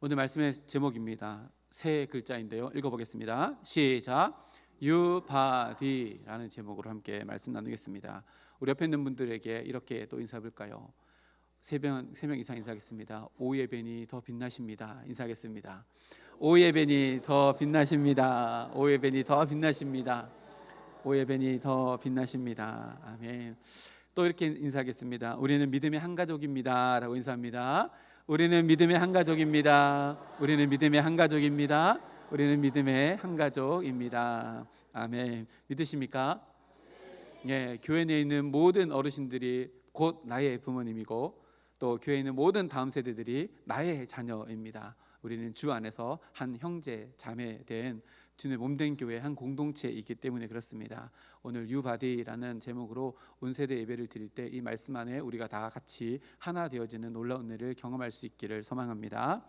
오늘 말씀의 제목입니다. 세 글자인데요. 읽어보겠습니다. 시작. 유바디라는 제목으로 함께 말씀 나누겠습니다. 우리 옆에 있는 분들에게 이렇게 또 인사해볼까요? 세 명 이상 인사하겠습니다. 오예벤이 더 빛나십니다. 인사하겠습니다. 오예벤이 더 빛나십니다. 오예벤이 더 빛나십니다. 오예벤이 더 빛나십니다. 아멘. 또 이렇게 인사하겠습니다. 우리는 믿음의 한 가족입니다 라고 인사합니다. 우리는 믿음의 한 가족입니다. 우리는 믿음의 한 가족입니다. 우리는 믿음의 한 가족입니다. 아멘. 믿으십니까? 예, 교회 내에 있는 모든 어르신들이 곧 나의 부모님이고 또 교회에 있는 모든 다음 세대들이 나의 자녀입니다. 우리는 주 안에서 한 형제 자매된 주의 몸된 교회 한 공동체이기 때문에 그렇습니다. 오늘 유바디라는 제목으로 온 세대 예배를 드릴 때 이 말씀 안에 우리가 다 같이 하나 되어지는 놀라운 은혜를 경험할 수 있기를 소망합니다.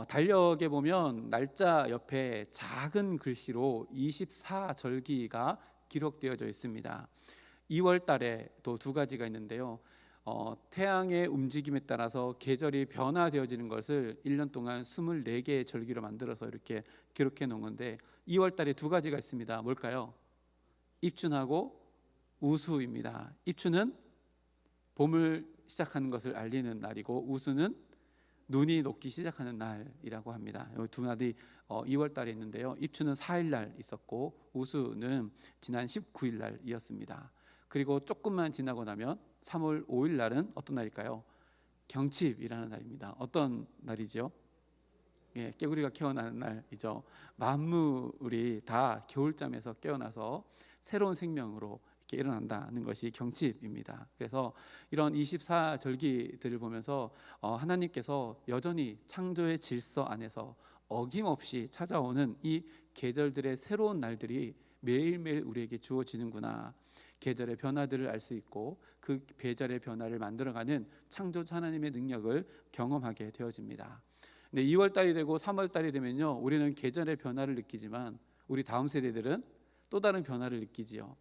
달력에 보면 날짜 옆에 작은 글씨로 24절기가 기록되어져 있습니다. 2월 달에 또 두 가지가 있는데요. 태양의 움직임에 따라서 계절이 변화되어지는 것을 1년 동안 24개의 절기로 만들어서 이렇게 기록해 놓은 건데 2월 달에 두 가지가 있습니다. 뭘까요? 입춘하고 우수입니다. 입춘은 봄을 시작하는 것을 알리는 날이고 우수는 눈이 녹기 시작하는 날이라고 합니다. 이 두 날이 2월 달에 있는데요. 입춘은 4일 날 있었고 우수는 지난 19일 날이었습니다. 그리고 조금만 지나고 나면 3월 5일 날은 어떤 날일까요? 경칩이라는 날입니다. 어떤 날이죠? 예, 깨구리가 깨어나는 날이죠. 만물이 다 겨울잠에서 깨어나서 새로운 생명으로 이렇게 일어난다는 것이 경칩입니다. 그래서 이런 24절기들을 보면서 하나님께서 여전히 창조의 질서 안에서 어김없이 찾아오는 이 계절들의 새로운 날들이 매일매일 우리에게 주어지는구나. 계절의 변화들을 알 수 있고 그 계절의 변화를 만들어가는 창조자 하나님의 능력을 경험하게 되어집니다. 근데 2월 달이 되고 3월 달이 되면요, 우리는 계절의 변화를 느끼지만 우리 다음 세대들은 또 다른 변화를 느끼지요.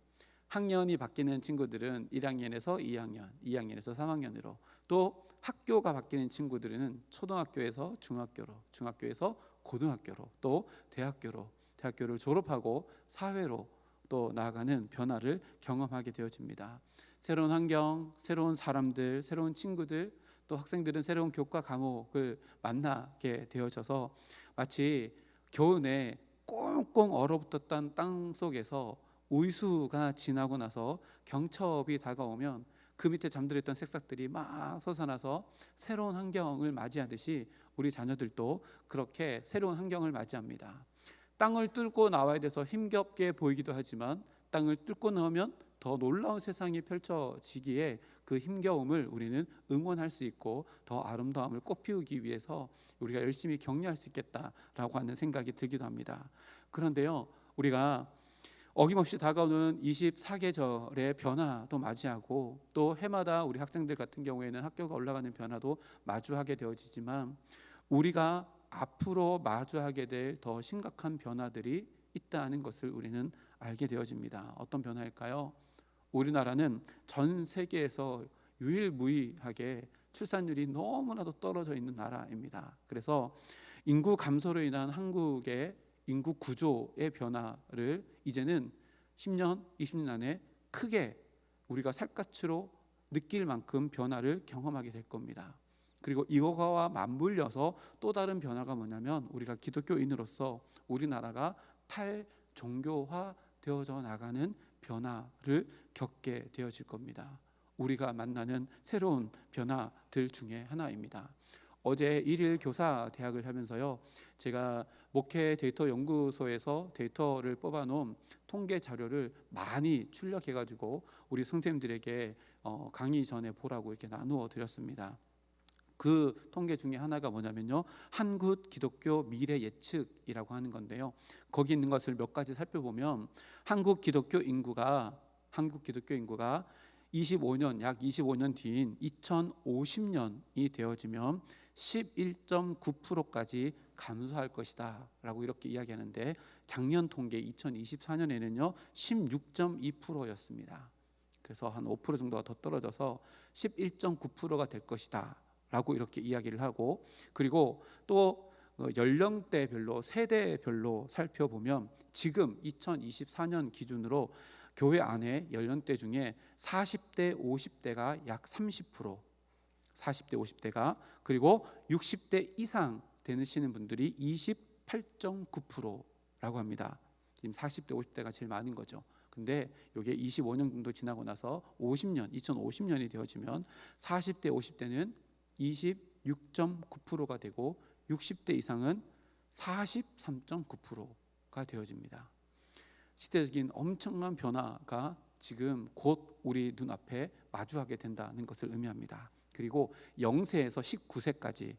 학년이 바뀌는 친구들은 1학년에서 2학년, 2학년에서 3학년으로, 또 학교가 바뀌는 친구들은 초등학교에서 중학교로, 중학교에서 고등학교로, 또 대학교로, 대학교를 졸업하고 사회로 또 나아가는 변화를 경험하게 되어집니다. 새로운 환경, 새로운 사람들, 새로운 친구들, 또 학생들은 새로운 교과 과목을 만나게 되어져서 마치 겨우내 꽁꽁 얼어붙었던 땅 속에서 우이수가 지나고 나서 경첩이 다가오면 그 밑에 잠들었던 새싹들이 막 솟아나서 새로운 환경을 맞이하듯이 우리 자녀들도 그렇게 새로운 환경을 맞이합니다. 땅을 뚫고 나와야 돼서 힘겹게 보이기도 하지만 땅을 뚫고 나오면 더 놀라운 세상이 펼쳐지기에 그 힘겨움을 우리는 응원할 수 있고 더 아름다움을 꽃피우기 위해서 우리가 열심히 격려할 수 있겠다라고 하는 생각이 들기도 합니다. 그런데요, 우리가 어김없이 다가오는 24계절의 변화도 맞이하고 또 해마다 우리 학생들 같은 경우에는 학교가 올라가는 변화도 마주하게 되어지지만 우리가 앞으로 마주하게 될 더 심각한 변화들이 있다는 것을 우리는 알게 되어집니다. 어떤 변화일까요? 우리나라는 전 세계에서 유일무이하게 출산율이 너무나도 떨어져 있는 나라입니다. 그래서 인구 감소로 인한 한국의 인구 구조의 변화를 이제는 10년, 20년 안에 크게 우리가 살갗으로 느낄 만큼 변화를 경험하게 될 겁니다. 그리고 이거와 맞물려서 또 다른 변화가 뭐냐면 우리가 기독교인으로서 우리나라가 탈종교화 되어져 나가는 변화를 겪게 되어질 겁니다. 우리가 만나는 새로운 변화들 중에 하나입니다. 어제 1일 교사 대학을 하면서요, 제가 목회 데이터 연구소에서 데이터를 뽑아놓은 통계 자료를 많이 출력해가지고 우리 선생님들에게 강의 전에 보라고 이렇게 나누어 드렸습니다. 그 통계 중에 하나가 뭐냐면요, 한국 기독교 미래 예측이라고 하는 건데요, 거기 있는 것을 몇 가지 살펴보면 한국 기독교 인구가 25년, 약 25년 뒤인 2050년이 되어지면 11.9%까지 감소할 것이다 라고 이렇게 이야기하는데, 작년 통계 2024년에는요 16.2%였습니다. 그래서 한 5% 정도가 더 떨어져서 11.9%가 될 것이다 라고 이렇게 이야기를 하고, 그리고 또 연령대별로 세대별로 살펴보면 지금 2024년 기준으로 교회 안에 연령대 중에 40대 50대가 약 30%, 40대 50대가, 그리고 60대 이상 되시는 분들이 28.9%라고 합니다. 지금 40대 50대가 제일 많은 거죠. 근데 이게 25년 정도 지나고 나서 2050년이 되어지면 40대 50대는 26.9%가 되고 60대 이상은 43.9%가 되어집니다. 시대적인 엄청난 변화가 지금 곧 우리 눈앞에 마주하게 된다는 것을 의미합니다. 그리고 0세에서 19세까지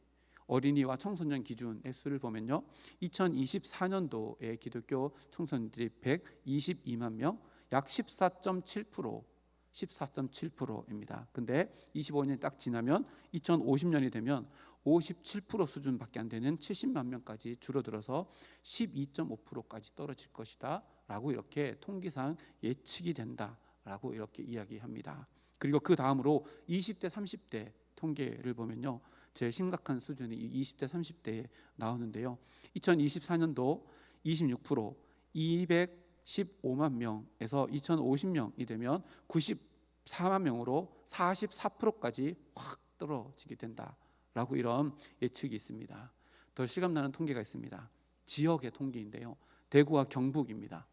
어린이와 청소년 기준의 수를 보면요, 2024년도에 기독교 청소년들이 122만 명, 약 14.7%입니다. 근데 25년이 딱 지나면 2050년이 되면 57% 수준밖에 안 되는 70만 명까지 줄어들어서 12.5%까지 떨어질 것이다 라고 이렇게 통계상 예측이 된다라고 이렇게 이야기합니다. 그리고 그 다음으로 20대 30대 통계를 보면요, 제일 심각한 수준이 20대 30대에 나오는데요, 2024년도 26%, 215만 명에서 2050년이 되면 94만 명으로 44%까지 확 떨어지게 된다라고 이런 예측이 있습니다. 더 실감나는 통계가 있습니다. 지역의 통계인데요, 대구와 경북입니다.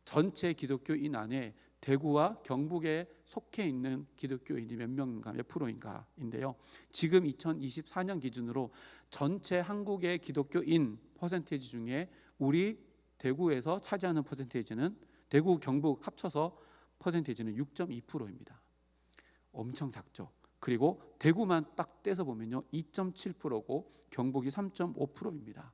전체 기독교인 안에 대구와 경북에 속해 있는 기독교인이 몇 명인가, 몇 프로인가인데요, 지금 2024년 기준으로 전체 한국의 기독교인 퍼센테이지 중에 우리 대구에서 차지하는 퍼센테이지는, 대구 경북 합쳐서 퍼센테이지는 6.2%입니다. 엄청 작죠. 그리고 대구만 딱 떼서 보면요 2.7%고 경북이 3.5%입니다.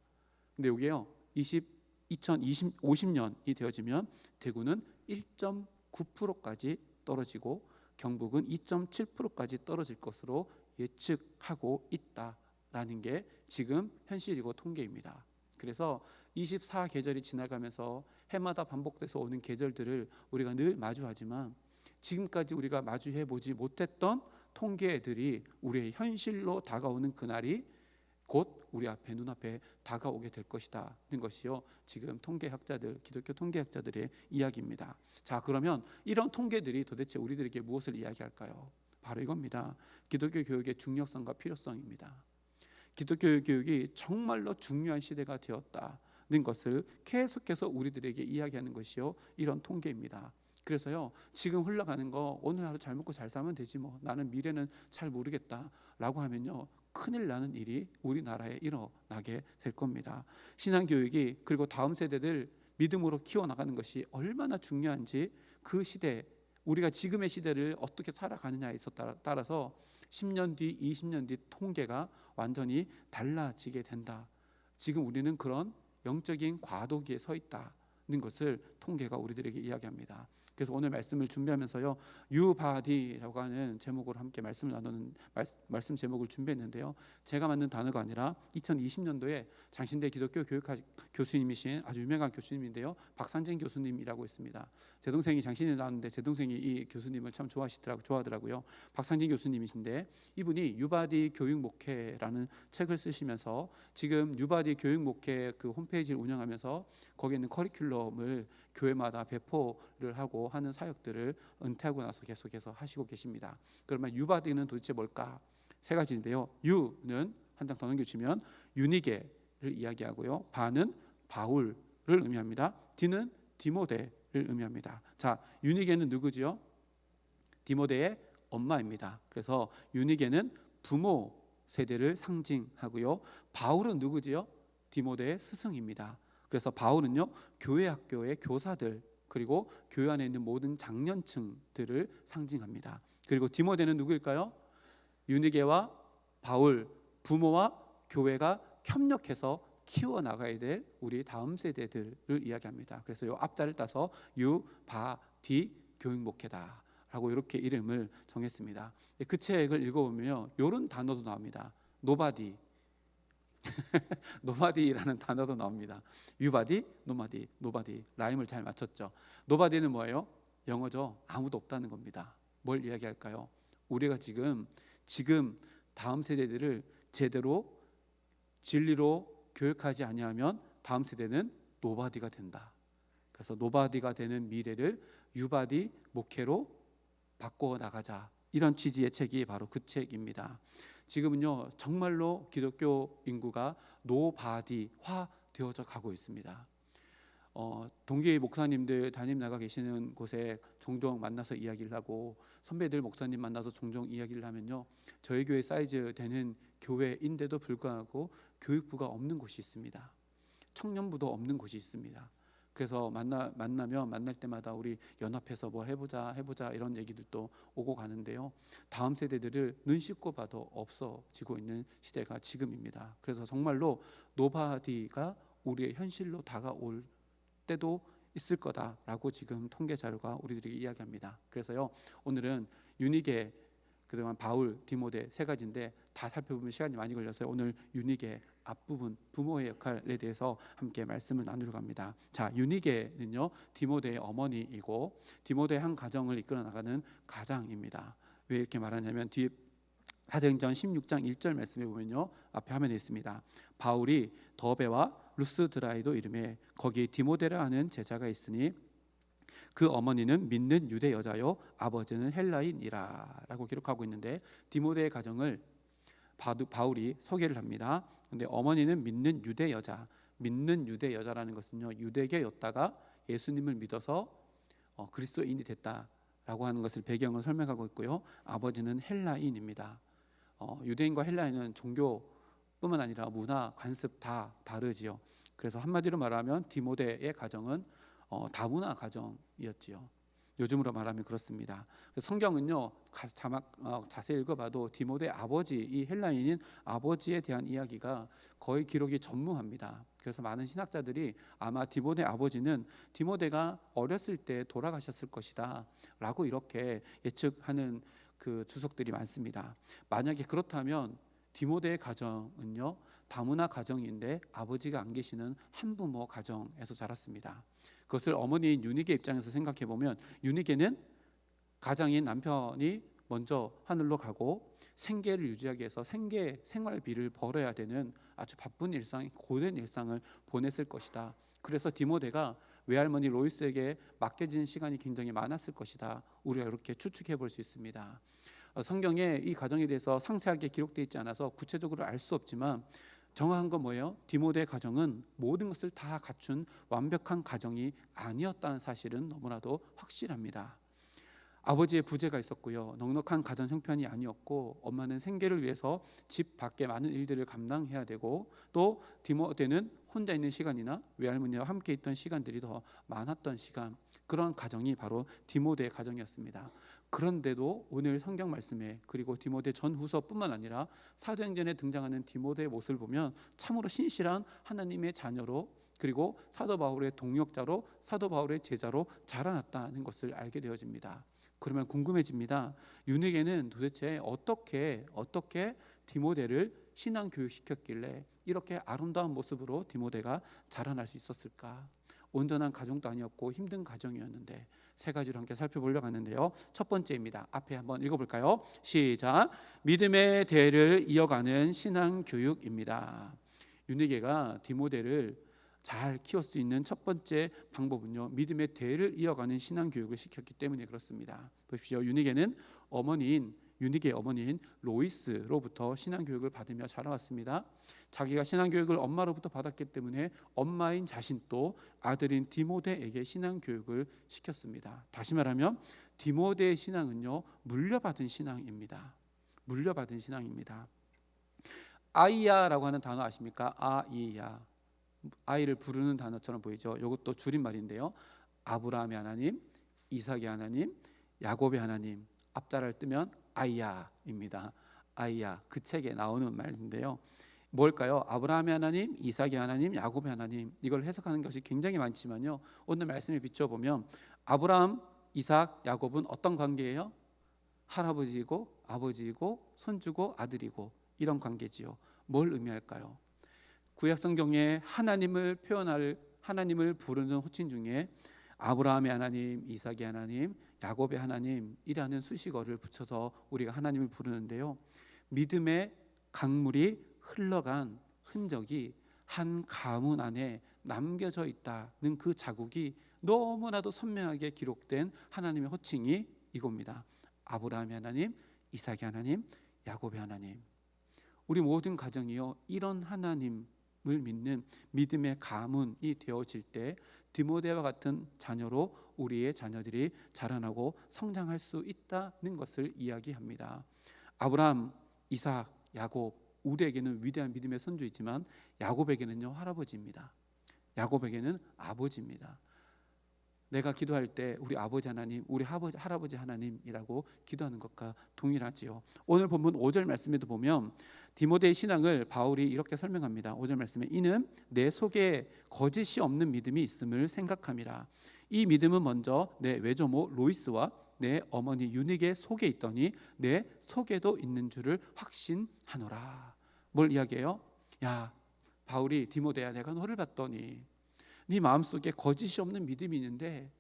근데 여기요 2050년이 되어지면 대구는 1.9%까지 떨어지고 경북은 2.7%까지 떨어질 것으로 예측하고 있다라는 게 지금 현실이고 통계입니다. 그래서 24계절이 지나가면서 해마다 반복돼서 오는 계절들을 우리가 늘 마주하지만 지금까지 우리가 마주해 보지 못했던 통계들이 우리의 현실로 다가오는 그날이 곧 우리 앞에, 눈앞에 다가오게 될 것이다는 것이요, 지금 통계학자들, 기독교 통계학자들의 이야기입니다. 자, 그러면 이런 통계들이 도대체 우리들에게 무엇을 이야기할까요? 바로 이겁니다. 기독교 교육의 중요성과 필요성입니다. 기독교 교육이 정말로 중요한 시대가 되었다는 것을 계속해서 우리들에게 이야기하는 것이요, 이런 통계입니다. 그래서요, 지금 흘러가는 거 오늘 하루 잘 먹고 잘 살면 되지 뭐, 나는 미래는 잘 모르겠다라고 하면요, 큰일 나는 일이 우리나라에 일어나게 될 겁니다. 신앙교육이, 그리고 다음 세대들 믿음으로 키워나가는 것이 얼마나 중요한지, 그 시대, 우리가 지금의 시대를 어떻게 살아가느냐에 따라서 10년 뒤, 20년 뒤 통계가 완전히 달라지게 된다. 지금 우리는 그런 영적인 과도기에 서 있다는 것을 통계가 우리들에게 이야기합니다. 그래서 오늘 말씀을 준비하면서요, 유바디라고 하는 제목으로 함께 말씀을 나누는 말씀 제목을 준비했는데요, 제가 만든 단어가 아니라 2020년도에 장신대 기독교 교육학 교수님이신 아주 유명한 교수님인데요, 박상진 교수님이라고 있습니다. 제 동생이 장신대 나왔는데 제 동생이 이 교수님을 참 좋아하더라고요. 박상진 교수님이신데 이분이 유바디 교육 목회라는 책을 쓰시면서 지금 유바디 교육 목회 그 홈페이지를 운영하면서 거기에 있는 커리큘럼을 교회마다 배포를 하고 하는 사역들을 은퇴하고 나서 계속해서 하시고 계십니다. 그러면 유바디는 도대체 뭘까? 세 가지인데요, 유는 한 장 더 넘겨주시면 유니게를 이야기하고요, 바는 바울을 의미합니다. 디는 디모데를 의미합니다. 자, 유니게는 누구지요? 디모데의 엄마입니다. 그래서 유니게는 부모 세대를 상징하고요, 바울은 누구지요? 디모데의 스승입니다. 그래서 바울은요, 교회 학교의 교사들, 그리고 교회 안에 있는 모든 장년층들을 상징합니다. 그리고 디모데는 누구일까요? 유니게와 바울, 부모와 교회가 협력해서 키워나가야 될 우리 다음 세대들을 이야기합니다. 그래서 이 앞자를 따서 유바디 교육목회다 라고 이렇게 이름을 정했습니다. 그 책을 읽어보면 이런 단어도 나옵니다. 노바디 노바디라는 단어도 나옵니다. 유바디, 노바디 라임을 잘 맞췄죠. 노바디는 뭐예요? 영어죠. 아무도 없다는 겁니다. 뭘 이야기할까요? 우리가 지금 다음 세대들을 제대로 진리로 교육하지 아니하면 다음 세대는 노바디가 된다. 그래서 노바디가 되는 미래를 유바디 목회로 바꿔 나가자, 이런 취지의 책이 바로 그 책입니다. 지금은요 정말로 기독교 인구가 노바디화 되어져 가고 있습니다. 동기 목사님들 담임 나가 계시는 곳에 종종 만나서 이야기를 하고, 선배들 목사님 만나서 종종 이야기를 하면요, 저희 교회 사이즈 되는 교회인데도 불구하고 교육부가 없는 곳이 있습니다. 청년부도 없는 곳이 있습니다. 그래서 만나면 만날 때마다 우리 연합해서 뭘 해보자 이런 얘기들도 오고 가는데요, 다음 세대들을 눈 씻고 봐도 없어지고 있는 시대가 지금입니다. 그래서 정말로 노바디가 우리의 현실로 다가올 때도 있을 거다라고 지금 통계 자료가 우리들에게 이야기합니다. 그래서요, 오늘은 유니게, 그동안 바울, 디모데 세 가지인데 다 살펴보면 시간이 많이 걸려서 오늘 유니게 앞부분 부모의 역할에 대해서 함께 말씀을 나누려고 합니다. 자, 유니게는요 디모데의 어머니이고 디모데의 한 가정을 이끌어 나가는 가장입니다. 왜 이렇게 말하냐면 뒤에 사도행전 16장 1절 말씀에 보면요, 앞에 화면에 있습니다. 바울이 더베와 루스드라이도 이름에 거기 디모데라 하는 제자가 있으니 그 어머니는 믿는 유대 여자요 아버지는 헬라인이라 라고 기록하고 있는데, 디모데의 가정을 바울이 소개를 합니다. 근데 어머니는 믿는 유대 여자, 믿는 유대 여자라는 것은요 유대계였다가 예수님을 믿어서 그리스도인이 됐다라고 하는 것을 배경을 설명하고 있고요, 아버지는 헬라인입니다. 유대인과 헬라인은 종교뿐만 아니라 문화, 관습 다 다르지요. 그래서 한마디로 말하면 디모데의 가정은 다문화 가정이었지요. 요즘으로 말하면 그렇습니다. 성경은요 자세히 읽어봐도 디모데 아버지, 이 헬라인인 아버지에 대한 이야기가 거의 기록이 전무합니다. 그래서 많은 신학자들이 아마 디모데 아버지는 디모데가 어렸을 때 돌아가셨을 것이다 라고 이렇게 예측하는 그 주석들이 많습니다. 만약에 그렇다면 디모데의 가정은요 다문화 가정인데 아버지가 안 계시는 한부모 가정에서 자랐습니다. 그것을 어머니인 유니게 입장에서 생각해 보면, 유니게는 가장인 남편이 먼저 하늘로 가고 생계를 유지하기 위해서 생활비를 벌어야 되는 아주 바쁜 일상, 고된 일상을 보냈을 것이다. 그래서 디모데가 외할머니 로이스에게 맡겨지는 시간이 굉장히 많았을 것이다. 우리가 이렇게 추측해 볼 수 있습니다. 성경에 이 가정에 대해서 상세하게 기록되어 있지 않아서 구체적으로 알 수 없지만 정확한 건 뭐예요? 디모데의 가정은 모든 것을 다 갖춘 완벽한 가정이 아니었다는 사실은 너무나도 확실합니다. 아버지의 부재가 있었고요, 넉넉한 가정 형편이 아니었고, 엄마는 생계를 위해서 집 밖에 많은 일들을 감당해야 되고, 또 디모데는 혼자 있는 시간이나 외할머니와 함께 있던 시간들이 더 많았던 시간, 그런 가정이 바로 디모데의 가정이었습니다. 그런데도 오늘 성경 말씀에, 그리고 디모데 전후서뿐만 아니라 사도행전에 등장하는 디모데의 모습을 보면 참으로 신실한 하나님의 자녀로, 그리고 사도 바울의 동역자로, 사도 바울의 제자로 자라났다는 것을 알게 되어집니다. 그러면 궁금해집니다. 유니게는 도대체 어떻게 디모데를 신앙 교육시켰길래 이렇게 아름다운 모습으로 디모데가 자라날 수 있었을까? 온전한 가정도 아니었고 힘든 가정이었는데, 세 가지로 함께 살펴보려고 하는데요, 첫 번째입니다. 앞에 한번 읽어볼까요? 시작. 믿음의 대를 이어가는 신앙 교육입니다. 유니게가 디모데를 잘 키울 수 있는 첫 번째 방법은요, 믿음의 대를 이어가는 신앙 교육을 시켰기 때문에 그렇습니다. 보십시오. 유니게의 어머니인 로이스로부터 신앙 교육을 받으며 자라왔습니다. 자기가 신앙 교육을 엄마로부터 받았기 때문에 엄마인 자신도 아들인 디모데에게 신앙 교육을 시켰습니다. 다시 말하면 디모데의 신앙은요 물려받은 신앙입니다. 물려받은 신앙입니다. 아이야라고 하는 단어 아십니까? 아이야. 아이를 부르는 단어처럼 보이죠. 이것도 줄임말인데요, 아브라함의 하나님, 이삭의 하나님, 야곱의 하나님, 앞자를 뜨면 아이야입니다. 아이야, 그 책에 나오는 말인데요, 뭘까요? 아브라함의 하나님, 이삭의 하나님, 야곱의 하나님, 이걸 해석하는 것이 굉장히 많지만요, 오늘 말씀에 비춰보면 아브라함, 이삭, 야곱은 어떤 관계예요? 할아버지이고 아버지이고 손주고 아들이고, 이런 관계지요. 뭘 의미할까요? 구약 성경에 하나님을 표현할, 하나님을 부르는 호칭 중에 아브라함의 하나님, 이삭의 하나님, 야곱의 하나님이라는 수식어를 붙여서 우리가 하나님을 부르는데요, 믿음의 강물이 흘러간 흔적이 한 가문 안에 남겨져 있다는 그 자국이 너무나도 선명하게 기록된 하나님의 호칭이 이겁니다. 아브라함의 하나님, 이삭의 하나님, 야곱의 하나님. 우리 모든 가정이요, 이런 하나님을 믿는 믿음의 가문이 되어질 때 디모데와 같은 자녀로 우리의 자녀들이 자라나고 성장할 수 있다는 것을 이야기합니다. 아브라함, 이삭, 야곱, 우리에게는 위대한 믿음의 선조이지만 야곱에게는요, 할아버지입니다. 야곱에게는 아버지입니다. 내가 기도할 때 우리 아버지 하나님, 우리 할아버지 하나님이라고 기도하는 것과 동일하지요. 오늘 본문 5절 말씀에도 보면 디모데의 신앙을 바울이 이렇게 설명합니다. 5절 말씀에 이는 내 속에 거짓이 없는 믿음이 있음을 생각함이라. 이 믿음은 먼저 내 외조모 로이스와 내 어머니 유닉의 속에 있더니 내 속에도 있는 줄을 확신하노라. 뭘 이야기해요? 야, 바울이 디모데야, 내가 너를 봤더니 네 마음속에 거짓이 없는 믿음이 있는데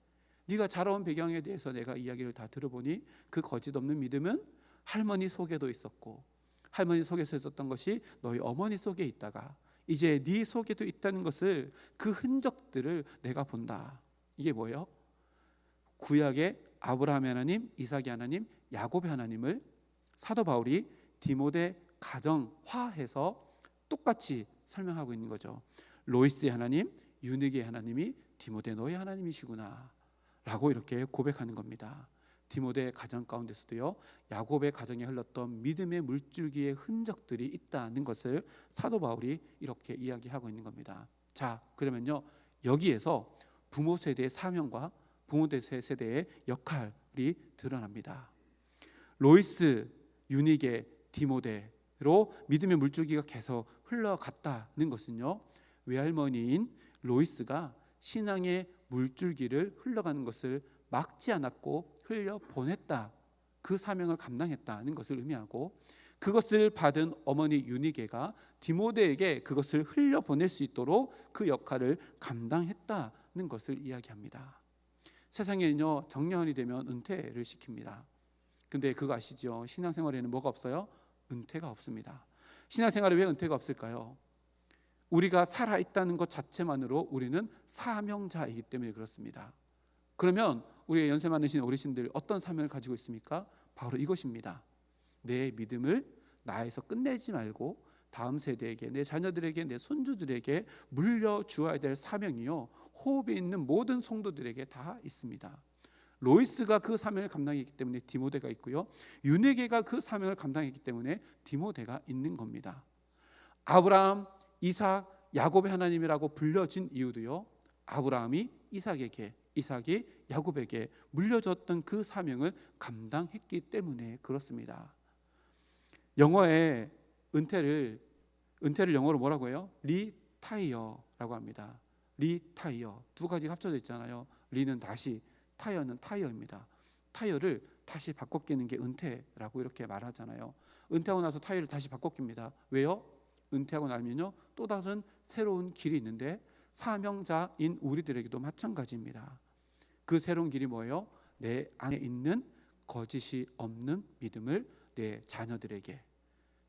네가 자라온 배경에 대해서 내가 이야기를 다 들어보니 그 거짓 없는 믿음은 할머니 속에도 있었고 할머니 속에서 있었던 것이 너희 어머니 속에 있다가 이제 네 속에도 있다는 것을 그 흔적들을 내가 본다. 이게 뭐예요? 구약의 아브라함의 하나님, 이삭의 하나님, 야곱의 하나님을 사도 바울이 디모데 가정화해서 똑같이 설명하고 있는 거죠. 로이스의 하나님, 유닉의 하나님이 디모데 너의 하나님이시구나 라고 이렇게 고백하는 겁니다. 디모데 가정 가운데서도요, 야곱의 가정에 흘렀던 믿음의 물줄기의 흔적들이 있다는 것을 사도 바울이 이렇게 이야기하고 있는 겁니다. 자, 그러면요, 여기에서 부모 세대의 사명과 부모 세대의 역할이 드러납니다. 로이스, 유닉의 디모데로 믿음의 물줄기가 계속 흘러갔다는 것은요, 외할머니인 로이스가 신앙의 물줄기를 흘러가는 것을 막지 않았고 흘려 보냈다, 그 사명을 감당했다는 것을 의미하고, 그것을 받은 어머니 유니게가 디모데에게 그것을 흘려 보낼 수 있도록 그 역할을 감당했다는 것을 이야기합니다. 세상에는요, 정년이 되면 은퇴를 시킵니다. 근데 그거 아시죠? 신앙생활에는 뭐가 없어요? 은퇴가 없습니다. 신앙생활에 왜 은퇴가 없을까요? 우리가 살아있다는 것 자체만으로 우리는 사명자이기 때문에 그렇습니다. 그러면 우리 연세 많으신 어르신들 어떤 사명을 가지고 있습니까? 바로 이것입니다. 내 믿음을 나에서 끝내지 말고 다음 세대에게, 내 자녀들에게, 내 손주들에게 물려주어야 될 사명이요, 호흡이 있는 모든 성도들에게 다 있습니다. 로이스가 그 사명을 감당했기 때문에 디모데가 있고요, 유네게가 그 사명을 감당했기 때문에 디모데가 있는 겁니다. 아브라함, 이삭, 야곱의 하나님이라고 불려진 이유도요, 아브라함이 이삭에게, 이삭이 야곱에게 물려줬던 그 사명을 감당했기 때문에 그렇습니다. 영어에 은퇴를 영어로 뭐라고 해요? 리타이어라고 합니다. 리타이어, 두 가지가 합쳐져 있잖아요. 리는 다시, 타이어는 타이어입니다. 타이어를 다시 바꿔 끼는 게 은퇴라고 이렇게 말하잖아요. 은퇴하고 나서 타이어를 다시 바꿔 낍니다. 왜요? 은퇴하고 나면요, 또 다른 새로운 길이 있는데 사명자인 우리들에게도 마찬가지입니다. 그 새로운 길이 뭐예요? 내 안에 있는 거짓이 없는 믿음을 내 자녀들에게,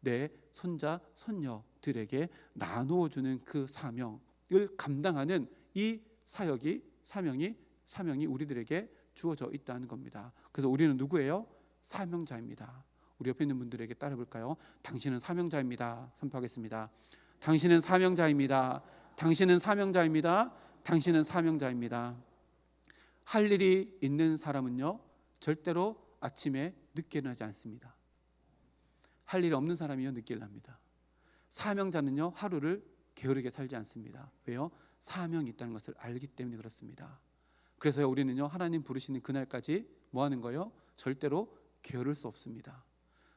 내 손자 손녀들에게 나누어 주는 그 사명을 감당하는 이 사명이 우리들에게 주어져 있다는 겁니다. 그래서 우리는 누구예요? 사명자입니다. 우리 옆에 있는 분들에게 따라 볼까요? 당신은 사명자입니다. 선포하겠습니다. 당신은 사명자입니다. 당신은 사명자입니다. 당신은 사명자입니다. 할 일이 있는 사람은요, 절대로 아침에 늦게 일어나지 않습니다. 할 일이 없는 사람이요, 늦게 일어납니다. 사명자는요, 하루를 게으르게 살지 않습니다. 왜요? 사명이 있다는 것을 알기 때문에 그렇습니다. 그래서 우리는요, 하나님 부르시는 그날까지 뭐 하는 거예요? 절대로 게으를 수 없습니다.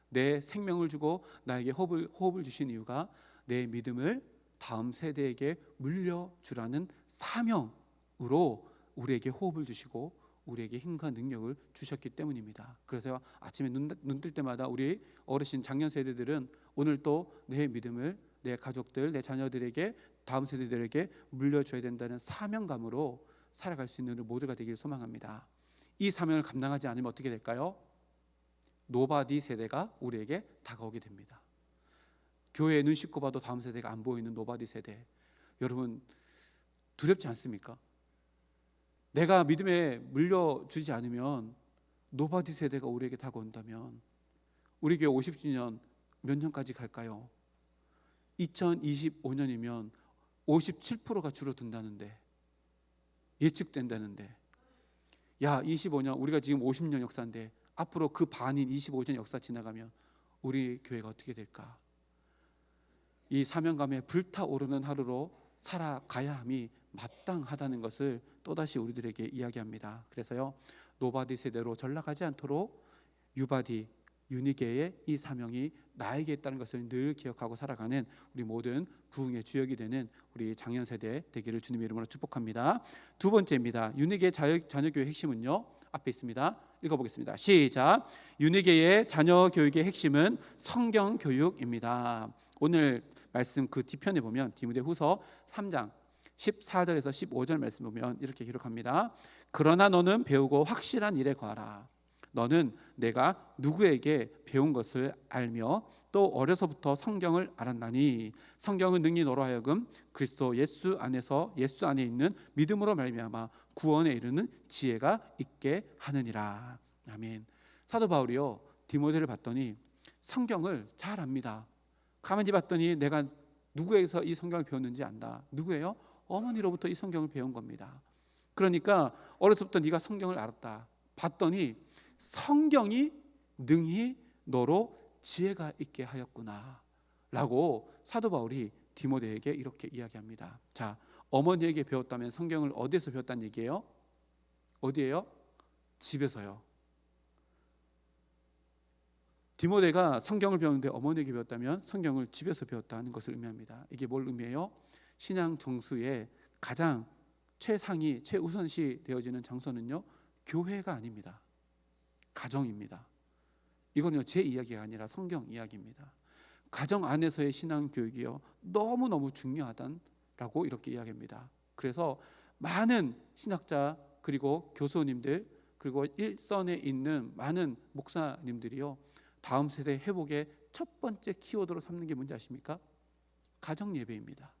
내 생명을 주고 나에게 호흡을 주신 이유가 내 믿음을 다음 세대에게 물려주라는 사명으로 우리에게 호흡을 주시고 우리에게 힘과 능력을 주셨기 때문입니다. 그래서 아침에 눈 뜰 때마다 우리 어르신 장년 세대들은 오늘 또 내 믿음을 내 가족들, 내 자녀들에게, 다음 세대들에게 물려줘야 된다는 사명감으로 살아갈 수 있는 우리 모두가 되기를 소망합니다. 이 사명을 감당하지 않으면 어떻게 될까요? 노바디 세대가 우리에게 다가오게 됩니다. 교회에 눈 씻고 봐도 다음 세대가 안 보이는 노바디 세대, 여러분 두렵지 않습니까? 내가 믿음에 물려주지 않으면 노바디 세대가 우리에게 다가온다면 우리 교회 50주년 몇 년까지 갈까요? 2025년이면 57%가 줄어든다는데, 예측된다는데, 야 25년, 우리가 지금 50년 역사인데 앞으로 그 반인 25년 역사 지나가면 우리 교회가 어떻게 될까? 이 사명감에 불타오르는 하루로 살아가야 함이 마땅하다는 것을 또다시 우리들에게 이야기합니다. 그래서요, 노바디 세대로 전락하지 않도록 유바디, 유니게의 이 사명이 나에게 있다는 것을 늘 기억하고 살아가는 우리 모든 부흥의 주역이 되는 우리 장년 세대 되기를 주님의 이름으로 축복합니다. 두 번째입니다. 유니게 자녀교회 핵심은요, 앞에 있습니다. 읽어보겠습니다. 시작. 유니게의 자녀교육의 핵심은 성경 교육입니다. 오늘 말씀 그 뒤편에 보면 디모데후서 3장 14절에서 15절 말씀 보면 이렇게 기록합니다. 그러나 너는 배우고 확실한 일에 거하라. 너는 내가 누구에게 배운 것을 알며 또 어려서부터 성경을 알았나니 성경은 능히 너로 하여금 그리스도 예수 안에 있는 믿음으로 말미암아 구원에 이르는 지혜가 있게 하느니라. 아멘. 사도 바울이요, 디모데를 봤더니 성경을 잘 압니다. 가만히 봤더니 내가 누구에게서 이 성경을 배웠는지 안다. 누구예요? 어머니로부터 이 성경을 배운 겁니다. 그러니까 어려서부터 네가 성경을 알았다. 봤더니 성경이 능히 너로 지혜가 있게 하였구나 라고 사도 바울이 디모데에게 이렇게 이야기합니다. 자, 어머니에게 배웠다면 성경을 어디에서 배웠다는 얘기예요? 어디예요? 집에서요. 디모데가 성경을 배웠는데 어머니에게 배웠다면 성경을 집에서 배웠다는 것을 의미합니다. 이게 뭘 의미해요? 신앙 정수의 가장 최상위, 최우선시 되어지는 장소는요, 교회가 아닙니다. 가정입니다. 이건요, 제 이야기가 아니라 성경 이야기입니다. 가정 안에서의 신앙 교육이요, 너무너무 중요하다라고 이렇게 이야기합니다. 그래서 많은 신학자, 그리고 교수님들, 그리고 일선에 있는 많은 목사님들이요, 다음 세대 회복의 첫 번째 키워드로 삼는 게 뭔지 아십니까? 가정 예배입니다.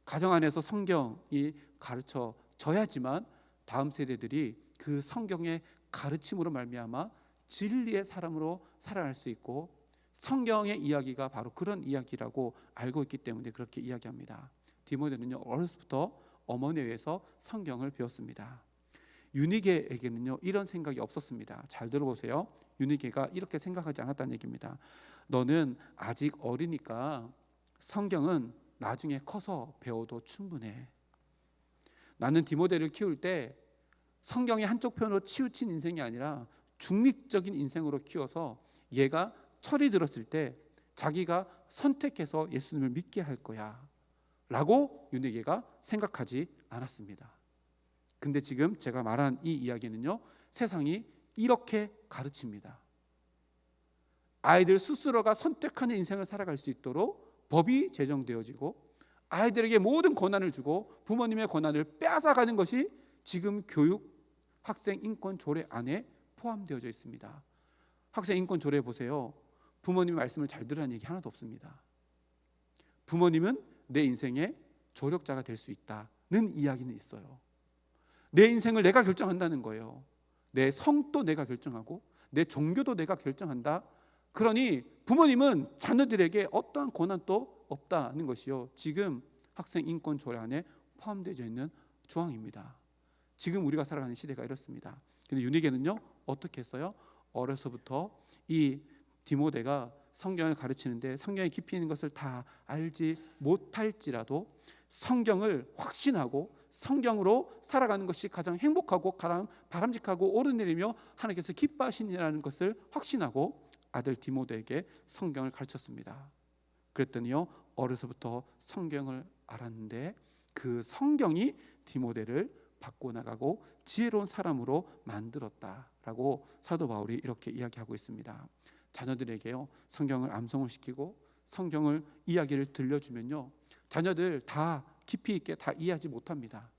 가정 안에서 성경이 가르쳐져야지만 다음 세대들이 그 성경의 가르침으로 말미암아 진리의 사람으로 살아갈 수 있고, 성경의 이야기가 바로 그런 이야기라고 알고 있기 때문에 그렇게 이야기합니다. 디모데는요, 어려서부터 어머니에 의해서 성경을 배웠습니다. 유니게에게는요, 이런 생각이 없었습니다. 잘 들어보세요. 유니게가 이렇게 생각하지 않았다는 얘기입니다. 너는 아직 어리니까 성경은 나중에 커서 배워도 충분해. 나는 디모데를 키울 때 성경의 한쪽 편으로 치우친 인생이 아니라 중립적인 인생으로 키워서 얘가 철이 들었을 때 자기가 선택해서 예수님을 믿게 할 거야 라고 유니게가 생각하지 않았습니다. 근데 지금 제가 말한 이 이야기는요, 세상이 이렇게 가르칩니다. 아이들 스스로가 선택하는 인생을 살아갈 수 있도록 법이 제정되어지고 아이들에게 모든 권한을 주고 부모님의 권한을 빼앗아가는 것이 지금 교육 학생 인권 조례 안에 포함되어져 있습니다. 학생 인권 조례 보세요. 부모님 말씀을 잘 들으라는 얘기 하나도 없습니다. 부모님은 내 인생의 조력자가 될 수 있다는 이야기는 있어요. 내 인생을 내가 결정한다는 거예요. 내 성도 내가 결정하고 내 종교도 내가 결정한다. 그러니 부모님은 자녀들에게 어떠한 권한도 없다는 것이요, 지금 학생 인권 조례 안에 포함되어 있는 조항입니다. 지금 우리가 살아가는 시대가 이렇습니다. 근데 유니게는요, 어떻게 했어요? 어려서부터 이 디모데가 성경을 가르치는데 성경의 깊이 있는 것을 다 알지 못할지라도 성경을 확신하고 성경으로 살아가는 것이 가장 행복하고 바람직하고 옳은 일이며 하나님께서 기뻐하시니라는 것을 확신하고 아들 디모데에게 성경을 가르쳤습니다. 그랬더니요, 어려서부터 성경을 알았는데 그 성경이 디모데를 바꿔나가고 지혜로운 사람으로 만들었다라고 사도 바울이 이렇게 이야기하고 있습니다. 자녀들에게요, 성경을 암송을 시키고 성경을 이야기를 들려주면요, 자녀들 다 깊이 있게 다 이해하지 못합니다.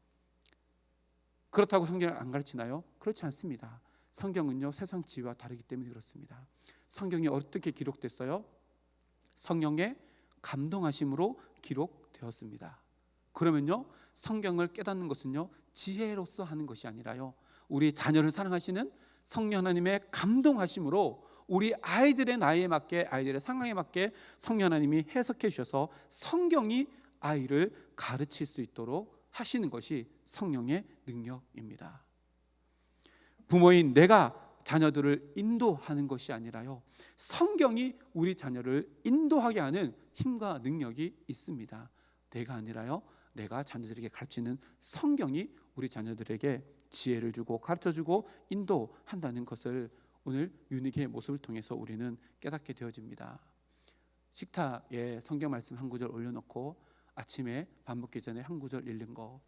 그렇다고 성경을 안 가르치나요? 그렇지 않습니다. 성경은요 세상 지혜와 다르기 때문에 그렇습니다. 성경이 어떻게 기록됐어요? 성령의 감동하심으로 기록되었습니다. 그러면요 성경을 깨닫는 것은요 지혜로서 하는 것이 아니라요 우리 자녀를 사랑하시는 성령 하나님의 감동하심으로 우리 아이들의 나이에 맞게, 아이들의 상황에 맞게 성령 하나님이 해석해 주셔서 성경이 아이를 가르칠 수 있도록 하시는 것이 성령의 능력입니다. 부모인 내가 자녀들을 인도하는 것이 아니라요 성경이 우리 자녀를 인도하게 하는 힘과 능력이 있습니다. 내가 아니라요 내가 자녀들에게 가르치는 성경이 우리 자녀들에게 지혜를 주고 가르쳐주고 인도한다는 것을 오늘 유니기의 모습을 통해서 우리는 깨닫게 되어집니다. 식탁에 성경 말씀 한 구절 올려놓고 아침에 밥 먹기 전에 한 구절 읽는 거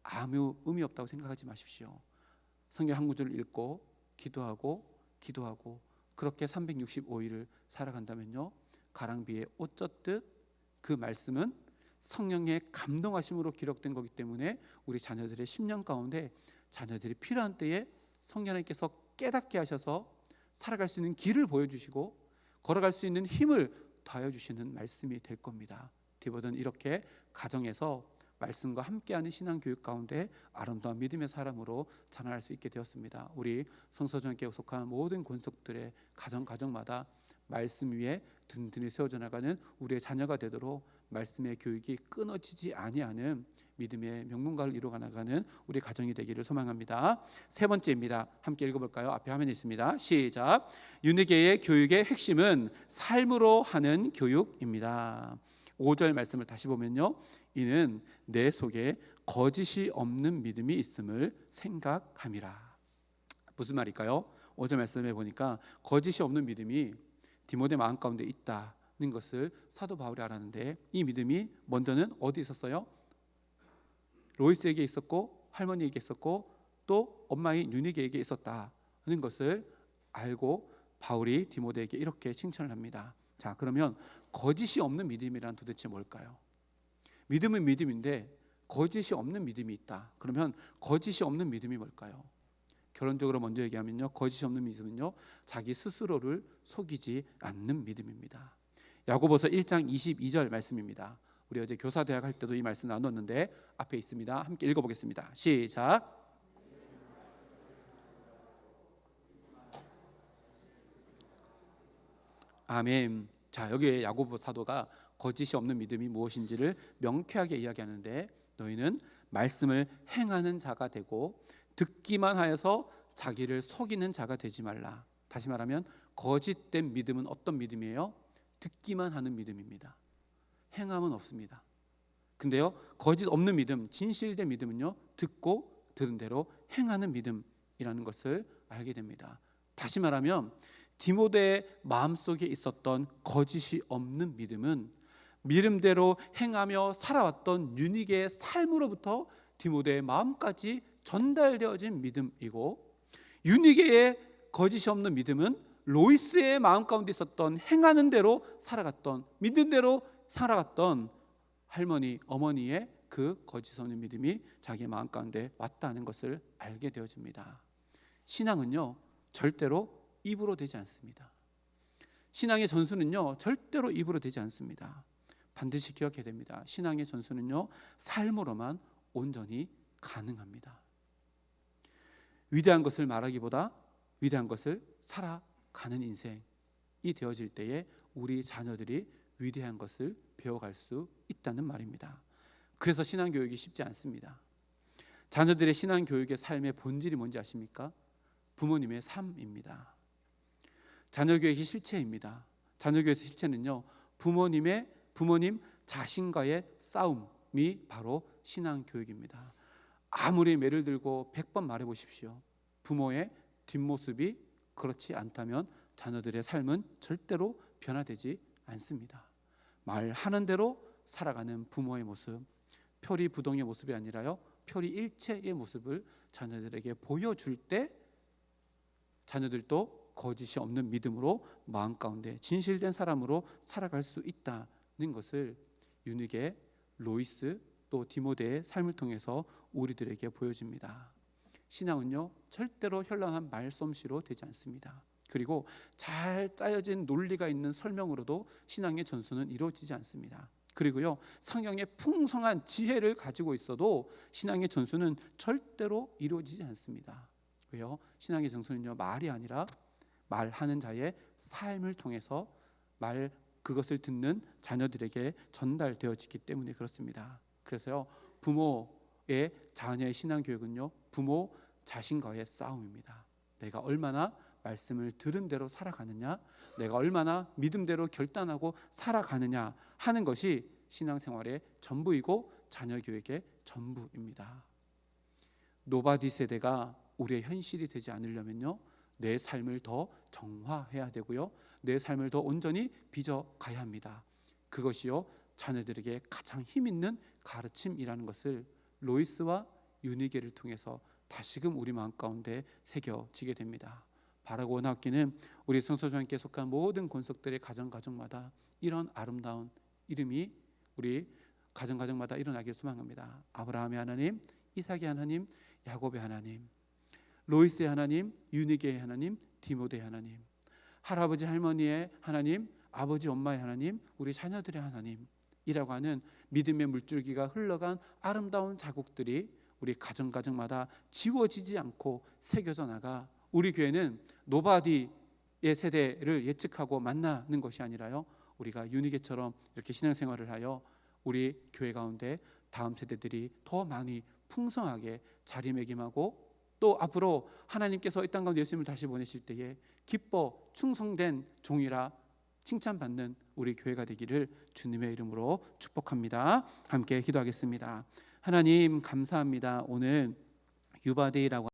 아무 의미 없다고 생각하지 마십시오. 성경 한 구절을 읽고 기도하고 그렇게 365일을 살아간다면요 가랑비에 옷 젖듯 그 말씀은 성령의 감동하심으로 기록된 거기 때문에 우리 자녀들의 10년 가운데 자녀들이 필요한 때에 성령 하나님께서 깨닫게 하셔서 살아갈 수 있는 길을 보여주시고 걸어갈 수 있는 힘을 더하여 주시는 말씀이 될 겁니다. 디보든 이렇게 가정에서 말씀과 함께하는 신앙교육 가운데 아름다운 믿음의 사람으로 자라날 수 있게 되었습니다. 우리 성서전교에 속한 모든 권속들의 가정마다 말씀 위에 든든히 세워져 나가는 우리의 자녀가 되도록 말씀의 교육이 끊어지지 아니하는 믿음의 명문가를 이루어 나가는 우리 가정이 되기를 소망합니다. 세 번째입니다. 함께 읽어볼까요? 앞에 화면에 있습니다. 시작. 유니게의 교육의 핵심은 삶으로 하는 교육입니다. 5절 말씀을 다시 보면요 이는 내 속에 거짓이 없는 믿음이 있음을 생각함이라. 무슨 말일까요? 5절 말씀에 보니까 거짓이 없는 믿음이 디모데 마음 가운데 있다는 것을 사도 바울이 알았는데 이 믿음이 먼저는 어디 있었어요? 로이스에게 있었고 할머니에게 있었고 또 엄마인 유니게에게 있었다는 것을 알고 바울이 디모데에게 이렇게 칭찬을 합니다. 자, 그러면 거짓이 없는 믿음이란 도대체 뭘까요? 믿음은 믿음인데 거짓이 없는 믿음이 있다. 그러면 거짓이 없는 믿음이 뭘까요? 결론적으로 먼저 얘기하면요 거짓이 없는 믿음은요 자기 스스로를 속이지 않는 믿음입니다. 야고보서 1장 22절 말씀입니다. 우리 어제 교사대학 할 때도 이 말씀 나눴는데 앞에 있습니다. 함께 읽어보겠습니다. 시작. 아멘. 자, 여기에 야고보 사도가 거짓이 없는 믿음이 무엇인지를 명쾌하게 이야기하는데 너희는 말씀을 행하는 자가 되고 듣기만 하여서 자기를 속이는 자가 되지 말라. 다시 말하면 거짓된 믿음은 어떤 믿음이에요? 듣기만 하는 믿음입니다. 행함은 없습니다. 근데요 거짓 없는 믿음, 진실된 믿음은요 듣고 들은 대로 행하는 믿음이라는 것을 알게 됩니다. 다시 말하면 디모데의 마음속에 있었던 거짓이 없는 믿음은 믿음대로 행하며 살아왔던 유니게의 삶으로부터 디모데의 마음까지 전달되어진 믿음이고, 유니게의 거짓이 없는 믿음은 로이스의 마음 가운데 있었던 행하는 대로 살아갔던, 믿는 대로 살아갔던 할머니, 어머니의 그 거짓 없는 믿음이 자기의 마음 가운데 왔다는 것을 알게 되어집니다. 신앙은요 절대로 입으로 되지 않습니다. 신앙의 전수는요 절대로 입으로 되지 않습니다. 반드시 기억해야 됩니다. 신앙의 전수는요 삶으로만 온전히 가능합니다. 위대한 것을 말하기보다 위대한 것을 살아가는 인생이 되어질 때에 우리 자녀들이 위대한 것을 배워갈 수 있다는 말입니다. 그래서 신앙교육이 쉽지 않습니다. 자녀들의 신앙교육의 삶의 본질이 뭔지 아십니까? 부모님의 삶입니다. 자녀교육이 실체입니다. 자녀교육의 실체는요 부모님 자신과의 싸움이 바로 신앙교육입니다. 아무리 매를 들고 100번 말해보십시오. 부모의 뒷모습이 그렇지 않다면 자녀들의 삶은 절대로 변화되지 않습니다. 말하는 대로 살아가는 부모의 모습, 표리부동의 모습이 아니라요 표리일체의 모습을 자녀들에게 보여줄 때 자녀들도 거짓이 없는 믿음으로 마음 가운데 진실된 사람으로 살아갈 수 있다는 것을 유니게, 로이스 또 디모데의 삶을 통해서 우리들에게 보여줍니다. 신앙은요 절대로 현란한 말솜씨로 되지 않습니다. 그리고 잘 짜여진 논리가 있는 설명으로도 신앙의 전수는 이루어지지 않습니다. 그리고요 성경의 풍성한 지혜를 가지고 있어도 신앙의 전수는 절대로 이루어지지 않습니다. 왜요? 신앙의 전수는요 말이 아니라 말하는 자의 삶을 통해서 그것을 듣는 자녀들에게 전달되어지기 때문에 그렇습니다. 그래서요 부모의 자녀의 신앙 교육은요 부모 자신과의 싸움입니다. 내가 얼마나 말씀을 들은 대로 살아가느냐, 내가 얼마나 믿음대로 결단하고 살아가느냐 하는 것이 신앙생활의 전부이고 자녀 교육의 전부입니다. 노바디 세대가 우리의 현실이 되지 않으려면요 내 삶을 더 정화해야 되고요 내 삶을 더 온전히 빚어가야 합니다. 그것이요 자녀들에게 가장 힘있는 가르침이라는 것을 로이스와 유니게를 통해서 다시금 우리 마음 가운데 새겨지게 됩니다. 바라고 원하기는 우리 성소조항께 속한 모든 권속들의 가정마다 이런 아름다운 이름이 우리 가정마다 일어나길 소망합니다. 아브라함의 하나님, 이삭의 하나님, 야곱의 하나님, 로이스의 하나님, 유니게의 하나님, 디모데의 하나님, 할아버지 할머니의 하나님, 아버지 엄마의 하나님, 우리 자녀들의 하나님이라고 하는 믿음의 물줄기가 흘러간 아름다운 자국들이 우리 가정마다 지워지지 않고 새겨져 나가 우리 교회는 노바디의 세대를 예측하고 만나는 것이 아니라요 우리가 유니게처럼 이렇게 신앙생활을 하여 우리 교회 가운데 다음 세대들이 더 많이 풍성하게 자리매김하고 또 앞으로 하나님께서 이 땅 가운데 예수님을 다시 보내실 때에 기뻐 충성된 종이라 칭찬받는 우리 교회가 되기를 주님의 이름으로 축복합니다. 함께 기도하겠습니다. 하나님 감사합니다. 오늘 유바데이라고